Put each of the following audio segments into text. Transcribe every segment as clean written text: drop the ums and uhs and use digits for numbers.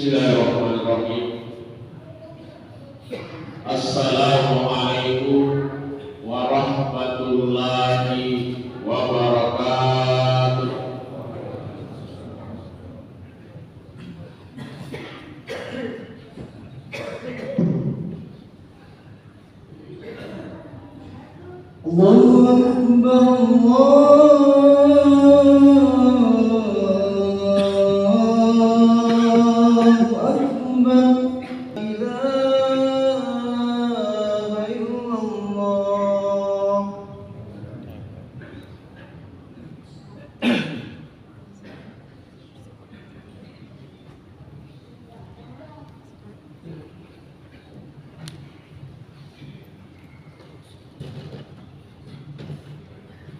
Bismillahirrahmanirrahim. Assalamualaikum warahmatullahi wabarakatuh. Allahu Akbar, Allahu Akbar, la ilaha illallah.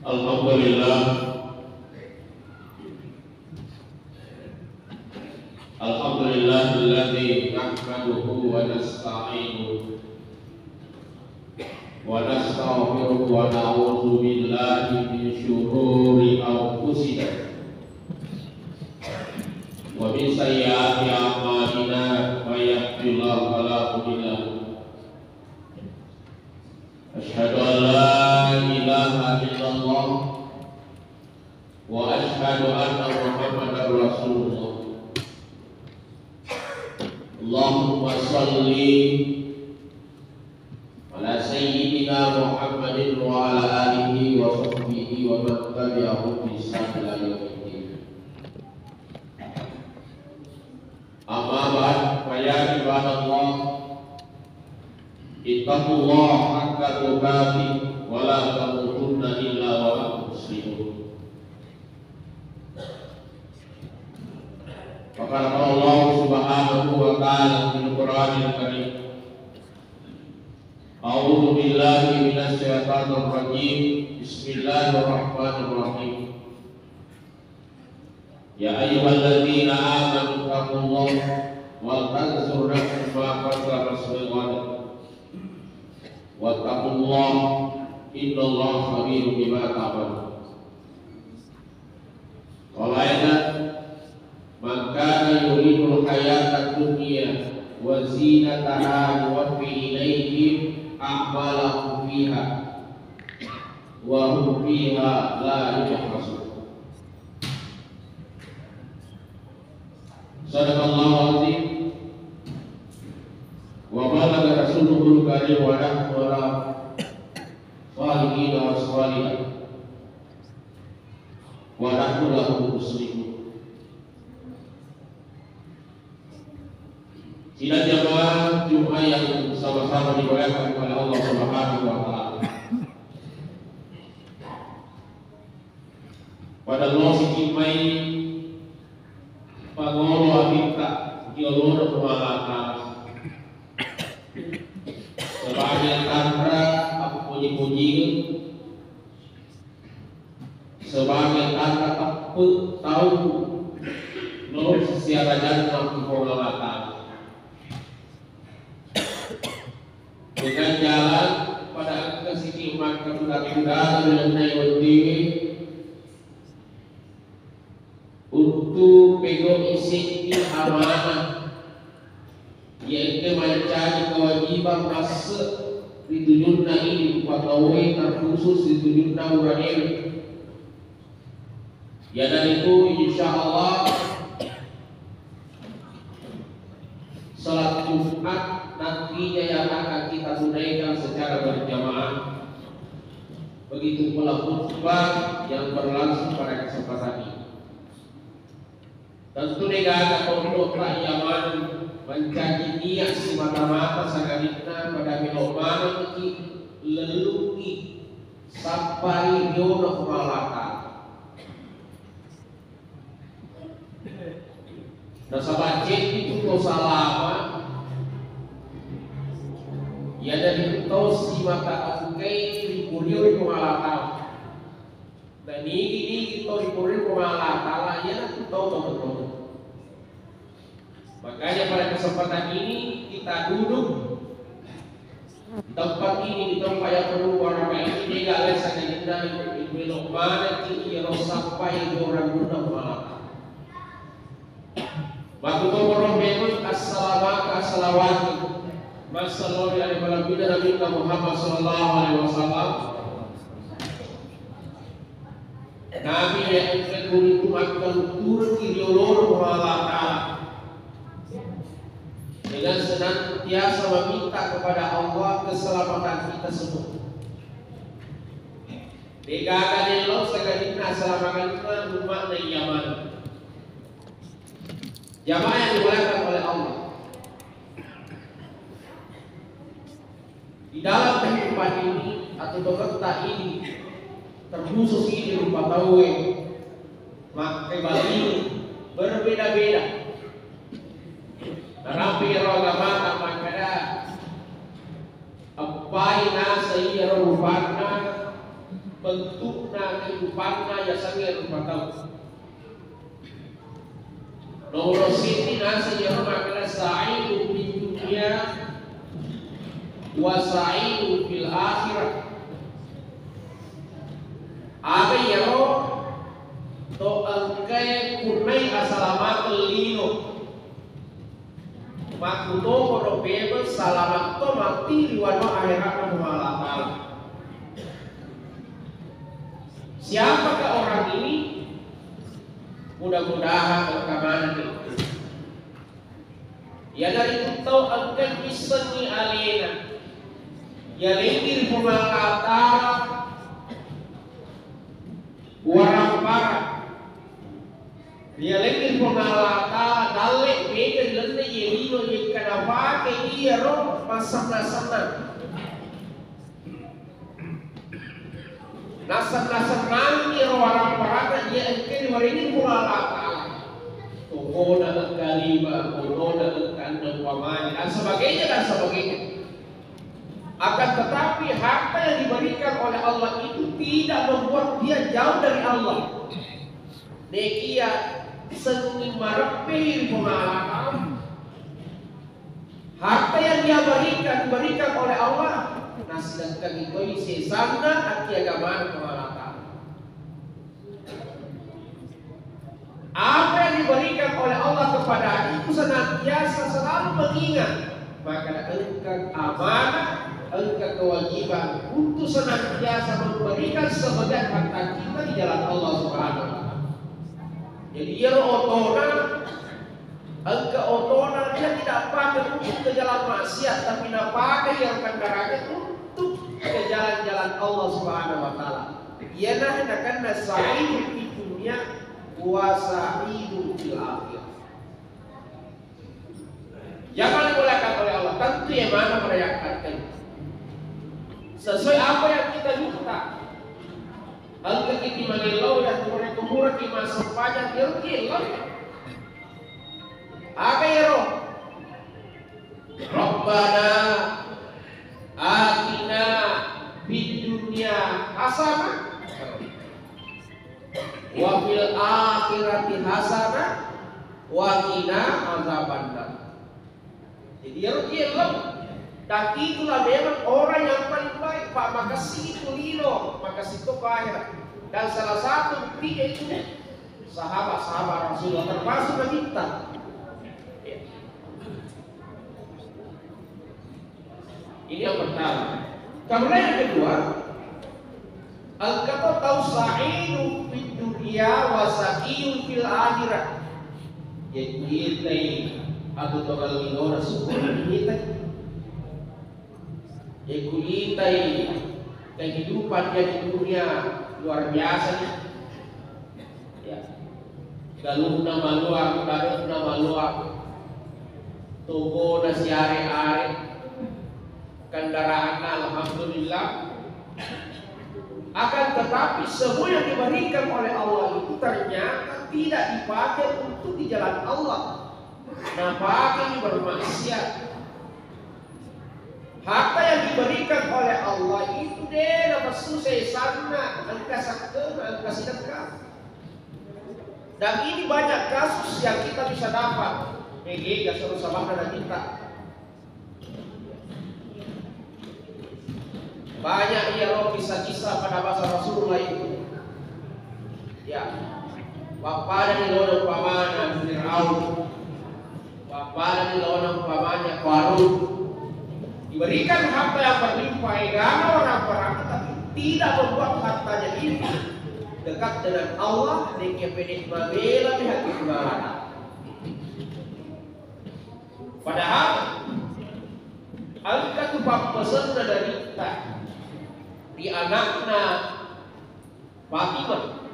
Alhamdulillah, alhamdulillahilladzi nahmaduhu wa nasta'inuhu wa nastaghfiruhu wa na'udzu billahi min syururi anfusina wa min sayyiati a'malina, may yahdihillahu fala mudilla lahu, asyhadu an la ilaha illallah wa asyhadu anna Muhammadar Rasulullah. Allahumma shalli ala sayyidina Muhammadin wa ala alihi wa sahbihi wa man tabi'ahum bi ihsan ila yaumil. Amma ba'd, fa ya ibadallah, ittaqullaha haqqa tuqatih wa la tamutunna illa wa antum muslimun. Qala Allah subhanahu wa ta'ala fil Qur'anil Karim, a'udzu billahi minasy syaithanir rajim, bismillahirrahmanirrahim. Ya ayyuhalladzina amanu taqullaha wal tanzur nafsun ma qaddamat lighad wattaqullaha innallaha khabirun bima ta'malun. Qala ayat, man kana yuridul hayatad dunya wa zinataha nuwaffi ilaihim a'malahum fiha wa hum fiha la yubkhasun. Sadaqallahu azim wa balagha rasuluhul karim wa nahnu ala salihin wa salihat wa nahnu lahu muslimun. Sidang jamaah Jumat yang sama-sama dimuliakan oleh Allah Subhanahu wa taala. Pada Allah sikimai pangolo abita dioloro kumalata. Sebagai tantra aku puji-puji, sebagai tantra aku tahu lo secara jantan kumalata. Dengan jalan pada kesikimah kebudak-budak dan naik untuk pegang isi amanah, yaitu mencari kewajiban masuk di tujuanna ini pegawai terkhusus di tujuanna uranium. Ya, dan itu insya Allah salat Jumat nantinya yang akan kita tunaikan secara berjamaah. Begitu pula khutbah yang berlangsung pada kesempatan ini. Tentu negara untuk rakyat mencari niat semata-mata sagadina pada miloman leluki sampai yono malaka. Dan sahabat itu salama. Ya, dari itu si mata akai di kuliah kumalata. Dan ini itu di kuliah kumalata lah ya, aku tahu betul. Makanya pada kesempatan ini kita duduk di tempat ini, di tempat yang perlu warna ini dia lesa kita belok mana kita sampai orang guna malata. Waktu orang memang salawat Masallallahu alaihi Nabi Muhammad sallallahu alaihi wasallam. Nabi yang itu akan turun ideologi Allah dengan senantiasa meminta kepada Allah keselamatan kita semua. Degagan elok sekadina selamatkan kita umat dan Yaman. Jamaah yang dimuliakan oleh Allah. Di dalam kehidupan ini atau pekerta ini terkhusus ini rupa tawe maka bali berbeda-beda. Narapi agama makada apa nasa iya rupana bentukna kehidupanna ya sangat rupa tahu. Nomor sini nasa iya makada sa'idu di dunia wa sa'idu fil akhirah. Apa yaro to angkai kunai asalamat lino makuto kono bebel salamat to mati liwano akhirat muhalakal. Siapakah orang ini? Mudah-mudahan rekaman ini ya dari itu angkai isni alena ya lingkir muhalakal warang parah dia lagi pengalata dalek beda lende yelino yekana pakai dia roh masam-nasam nasam-nasam dia warang parah dia engke warini pengalata toko dan kalima kono dan kandang wamani dan sebagainya akan tetapi harta yang diberikan oleh Allah itu tidak membuat dia jauh dari Allah. Nekia seni marepir pengalaman. Harta yang dia diberikan oleh Allah. Nah sedangkan itu sesana arti agama pengalaman. Apa yang diberikan oleh Allah kepada itu senantiasa selalu mengingat. Maka engkau amanah, engkau kewajiban untuk senantiasa memberikan sebagian harta kita di jalan Allah Subhanahu wa taala. Jadi dia otona dia tidak pakai untuk ke jalan maksiat tapi nak pakai yang kendaraannya untuk ke jalan-jalan Allah Subhanahu wa taala. Ia nak akan sa'idu di dunia wa sa'idu fil akhirah. Jangan dimuliakan oleh Allah. Tentu yang mana merayakan sesuai apa yang kita minta. Angka kita mengelau yang kumur-kumur di masa panjang dia apa ya roh? Rabbana atina fid dunya hasanah wa fil akhirati hasanah wa qina azabannar. Jadi dia dan itulah memang orang yang paling baik Pak. Maka situ lino, maka situ kaya. Dan salah satu buktinya itu sahabat-sahabat Rasulullah termasuk kita. Ini yang pertama. Kemudian yang kedua, al-kata tahu sa'idu fid dunya wa sa'iyun fil akhirah. Yaitu kita atau togal minora syukur kita kulitai kehidupan dia di dunia luar biasa nih ya galuna maluak dadona maluak toko nasi are-are kendaraan alhamdulillah akan tetapi semua yang diberikan oleh Allah itu ternyata tidak dipakai untuk di jalan Allah. Nah, pakai bermaksiat. Harta yang diberikan oleh Allah itu deh dapat susah sana, angka sedekah. Dan ini banyak kasus yang kita bisa dapat. Gak suruh sama dan kita. Banyak kisah-kisah pada masa Rasulullah itu. Ya, bapak dan lolo paman Fir'aun. Bapak dan lawan umpamanya Qarun diberikan harta yang berlimpah karena orang beramal, tapi tidak membuat hartanya ini dekat dengan Allah. Dia pedek mabela di hati Tuhan. Padahal angka tu pesan dari kita di anakna Fatimah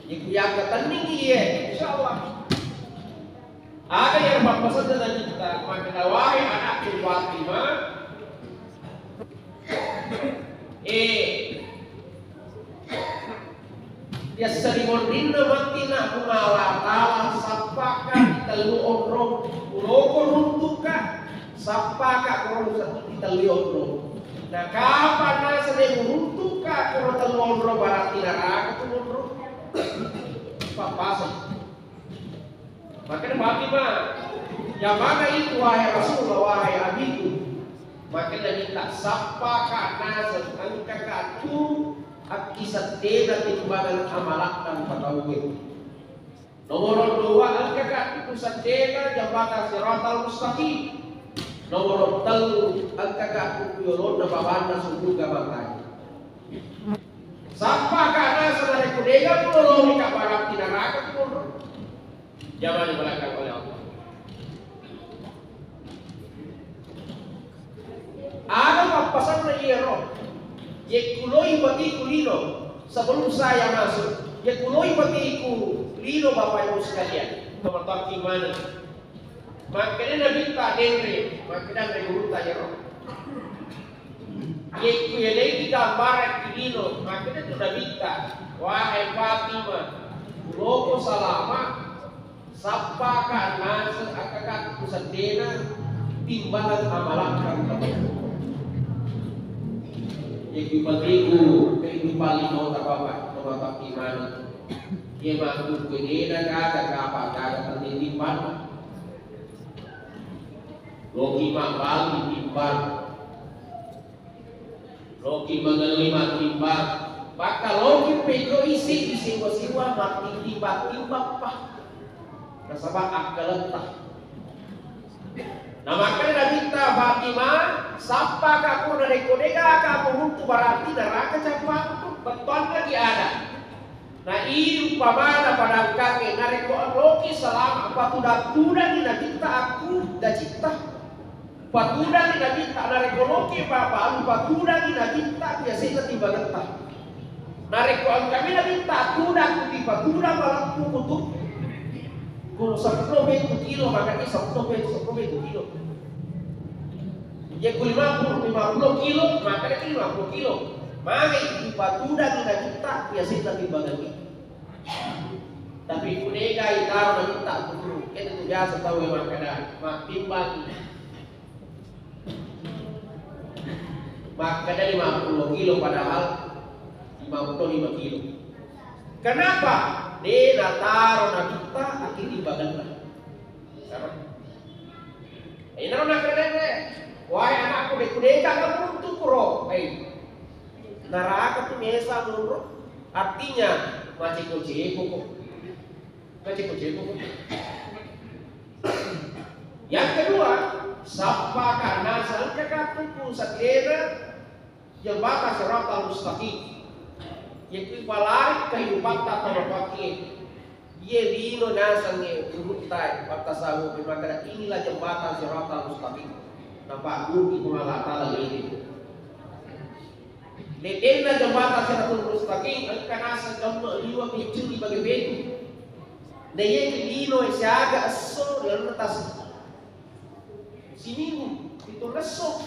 yang ketening dia, insyaallah ada yang berpesan dari kita, maka wahai anakku Fatimah, dia sering rindu matina kumawatala sapaka telu onrong uloko runtuka sapaka kurang satu telu onrong. Nah kapan nasa dia runtuka kurang telu onrong berarti neraka tu onrong papasan. Maka Fatimah, yang mana itu wahai Rasulullah, wahai abiku, maka dia minta sapaka nasa angka tu akisat dena timbangan amalak dan patawin. Nomor 2 angka pusat dena jambatan siratal mustaqim. Nomor 3 angka kuyolon na babana suduga bangkai. Sampai karena saudara kudega pulau ka barang tidak neraka pulau. Jangan dibalangkan oleh Allah. Ada papasan na iero. Ye kuloi bati kulino sebelum saya masuk. Ye kuloi bati kulino Bapak Ibu sekalian. Teman-teman gimana? Makanya Nabi tak dengre, makanya Nabi guru tak jero. Ye kuyelei gambaran kulino, makanya tu Nabi tak. Wahai Fatimah, kuloko salama, sapaka nasa akakat kusadena timbangan amalakan kamu. Kehidupanku, kehidupan lino tak apa, tak iman. Dia mampu kena kagak apa, kagak tertitipan. Loki mambal ditimbang, Loki menerima timbang. Maka Loki pego isi siwa mati timbang pak. Nasabah akal letah. Nah makanya Nabi kita Fatimah, sapa kaku dari kodega kamu untuk berarti neraka campur beton lagi ada. Nah ini umpamana pada kaki nareko Loki selama patuda di Nabi kita aku dah cipta. Patuda di Nabi kita nareko Loki apa patuda di Nabi kita biasa tiba getah. Nareko kami Nabi kita patuda di patuda malam kutuk. Kung 10 kilo makanya 10 kilo. Ya 50 kilo makanya 50 kilo. Maka di patuda kita kita biasa kita bagi. Tapi kudega itaro na kita betul. Kita tu biasa tahu makanya timbang. Makanya 50 kilo padahal 55 kilo. Kenapa? Dia nataro na kita akin timbangan lah. Sama. Ini nak kena. Wahai anakku kudega kamu untuk pro. Neraka tu biasa menurut. Artinya macam koceko. Yang kedua, sapa karena sangkakatuku sakera yang batas siratal mustaqim. Yang ipalari kehidupan tak terpakai. Ye lino nasange urutai batasahu maka inilah jembatan siratal mustaqim. Nampak bumi kumala ta'ala ini. Ledena jembatan siratal mustaqim karena sejauh liwa mencuri bagi betu. Daya lino siaga aso dalam atas. Sini itu lesok.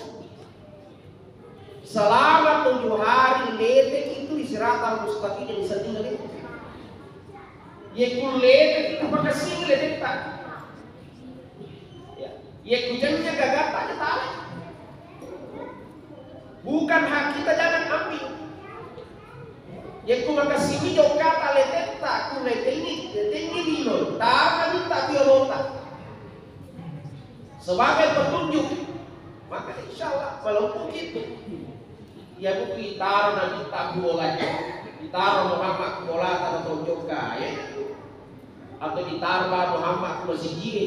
Selama 7 hari letek itu di siratal mustaqim yang bisa tinggal itu. Ye kuletek itu pakai sing letek tak. Ya, ye kujannya gagal aja tarik. Bukan hak kita jangan ambil. Ye ku makasih video kata letek tak ku letek ini dino. Tak minta biolota. Sebagai petunjuk. Maka insyaallah walaupun itu ya bukti taruh nanti tak bola ditaruh Muhammad bola tanah tonjok kaya atau ditaruh Muhammad masih gini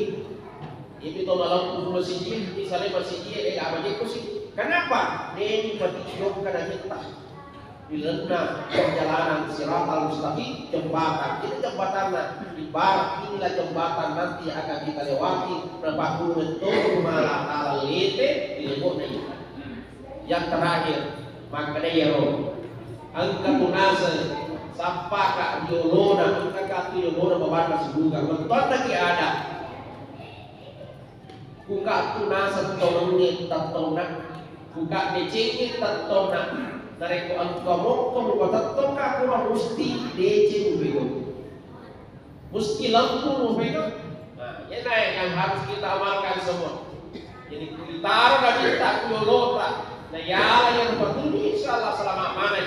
Itu malam masjid, misalnya masjid apa dia sih? Kenapa? Ini bertiup karena kita dilena perjalanan siratal mustaqim jembatan. Ini jembatannya ibarat inilah jembatan nanti akan kita lewati berapa betul malah ala lete dileboknya itu. Yang terakhir maka dia roh angka tunasa sampai ke diolona angka ke diolona beban sebuka betul lagi ada buka tunasa tolongnya tatona buka becengnya tatona dari ko ang kamok ko tatong ka ko musti dece begitu musti lampu begitu. Nah ini yang harus kita amalkan semua. Jadi kita kita kulota nah ya yang betul insyaallah selama mana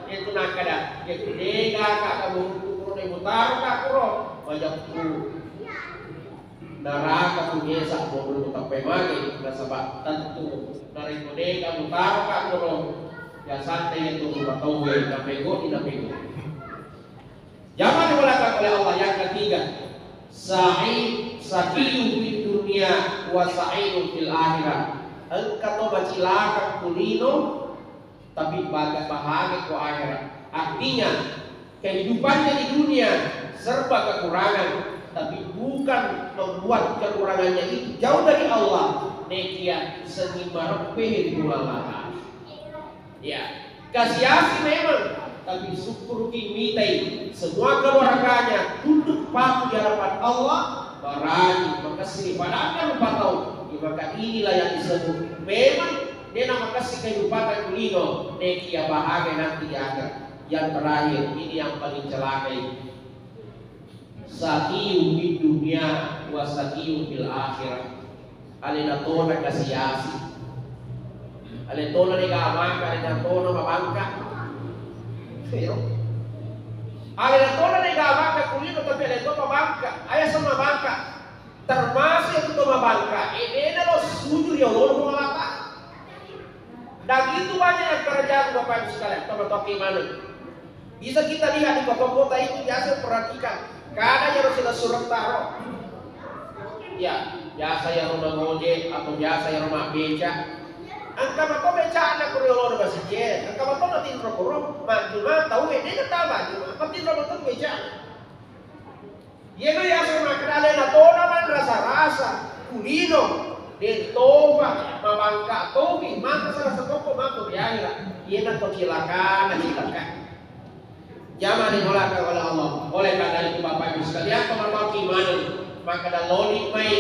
itu nak ada ya dega ka kamu kurang mutar ka kuro wajib neraka tu biasa boleh sampai magi nasabah tentu dari dega mutar ka kuro ya santai itu tahu na pego ina pego. Jangan dibolehkan oleh Allah. Yang ketiga, sa'idun fid dunya wa sa'idun fil akhirah. Engkau bacilaka kulino tapi bahagia ke akhirat. Artinya kehidupannya di dunia serba kekurangan, tapi bukan membuat kekurangannya itu jauh dari Allah. Nekia seni marpeh di Allah. Ya, kasih memang, tapi syukur kimitai semua keluarganya tunduk patuh di hadapan Allah, berani makasih pada apa lupa tahu. Maka inilah yang disebut memang dia nama kasih kehidupan kulino nekia bahagia nanti di akhir. Yang terakhir ini yang paling celaka ini. Sakiyun di dunia wa sakiyun fil akhirah. Alina tona kasih Aletona ni kamangka, aletona mabangka. Pero aletona ni kamangka kulino tapi aletona mabangka. Ayah sama mabangka. Termasuk itu mabangka. Ini adalah sujud ya Allah mengalata. Dan itu banyak yang kerjaan Bapak Ibu sekalian. Teman-teman gimana? Bisa kita lihat di kota-kota itu biasa perhatikan. Kadang yang sudah surat taruh. Ya, biasa yang rumah ngojek atau biasa yang rumah beca. Angka mato beca anak kuriolo na masjid. Angka mato na tinro kuro. Majuma tahu ini na tahu majuma. Apa tinro mato beca? Yeno ya sama kadale na to naman rasa-rasa. Kulino. Dentova. Mabangka. Tobi. Maka sa toko mako biaya. Yena to silakan. Jangan dimulakan oleh Allah. Oleh karena itu Bapak Ibu sekalian teman-teman iman. Maka dan loli mai.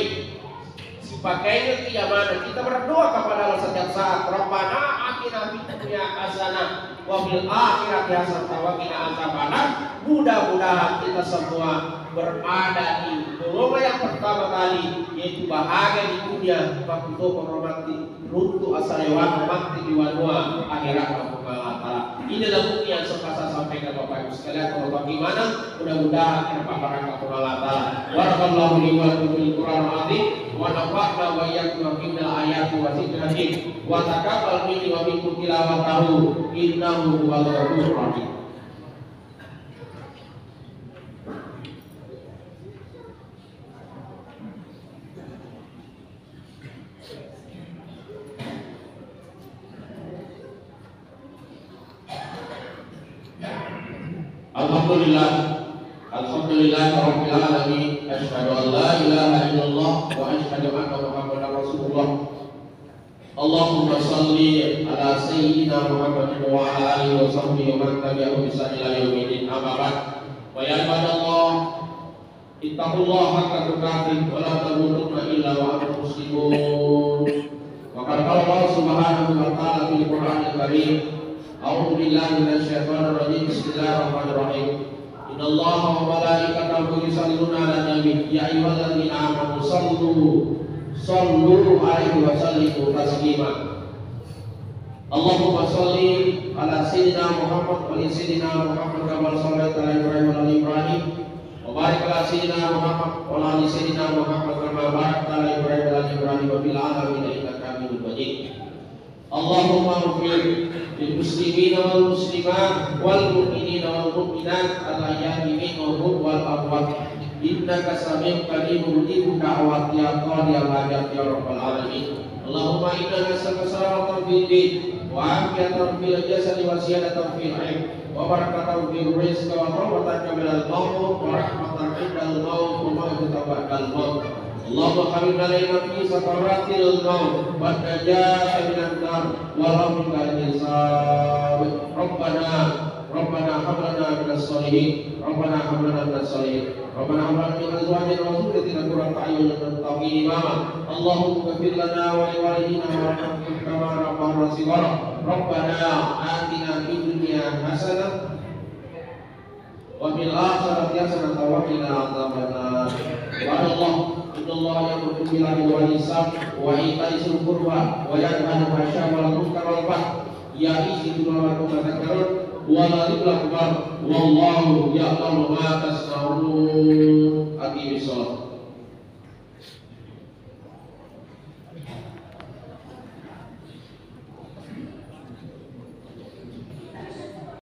Pakainya kiamat kita berdoa kepada Allah setiap saat. Rabbana atina fid dunya hasanah wa fil akhirati hasanah wa qina adzabannar. Mudah-mudahan kita semua berada di golongan yang pertama kali, yaitu bahagia di dunia, waktu menghormati runtuh asalewan mati di wanua akhirat Allah Taala. Inilah bukti yang sempat saya sampaikan Bapak Ibu sekalian. Kalau bagaimana mudah-mudahan dapat barangkah Allah Taala. Barakallahu li wa lakum fil Qur'anil azim wa nafa'na wa iyyakum minal ayati wa dzikril hakim wa taqabbal minni wa minkum tilawatahu innahu huwal ghafurur rahim. Alhamdulillah rabbil alamin. Asyhadu an la ilaha illallah wa asyhadu anna Muhammadar Rasulullah. Allahumma shalli ala sayyidina Muhammadin wa ala alihi wa sahbihi wa man tabi'ahum bi ihsan ila yaumil amma ba'd. Wa ya ibadallah, ittaqullaha haqqa tuqatih wa la tamutunna illa wa antum muslimun. Wa qala Allah subhanahu wa ta'ala fil Qur'anil karim. A'udzu billahi minasyaitonir rajim. Bismillahirrahmanirrahim. Innallaha wa malaikatahu yusholluna 'alan nabi ya ayyuhalladzina amanu sallu alaihi wa sallimu taslima. Allahumma shalli ala sayyidina Muhammad wa ali sayyidina Muhammad kama shallaita ala Ibrahim wa ala Ibrahim wa barik ala sayyidina Muhammad wa ali sayyidina Muhammad kama barakta ala Ibrahim wa ala Ibrahim wa fil alamin innaka Hamidum Majid. Allahumma ighfir lil muslimina wal muslimat wal mu'minina wal mu'minat al ahya'i minhum wal amwat innaka sami'un qaribun mujibud da'wati ya qadiyal hajat ya rabbal alamin. Allahumma inna nas'aluka salamatan fid din wa afiyatan fil jasadi wa ziyadatan fil ilm wa barakatan fil rizqi wa tawbatan minal maut wa rahmatan 'indal maut wa maghfiratan ba'dal maut. Allahumma khamil alaina fi sakaratil maut wa najata minan nar wa rabbika al-hisab. Rabbana hab lana minas solihin Rabbana hab lana minas solihin Rabbana hab lana min azwajina wa dhurriyyatina qurrata a'yunin wattaqina imama. Allahumma ighfir lana wa li walidina wa rahmhum kama rabbana shighara. Rabbana atina fid dunya hasanah wa fil akhirati hasanah wa qina adzabannar. Innallaha ya'muru bil 'adli wal ihsan wa ita'i dzil qurba wa yanha 'anil fahsya'i wal munkari wal baghi ya'izukum la'allakum tadhakkarun. Wallahu ya'lamu ma tasna'un.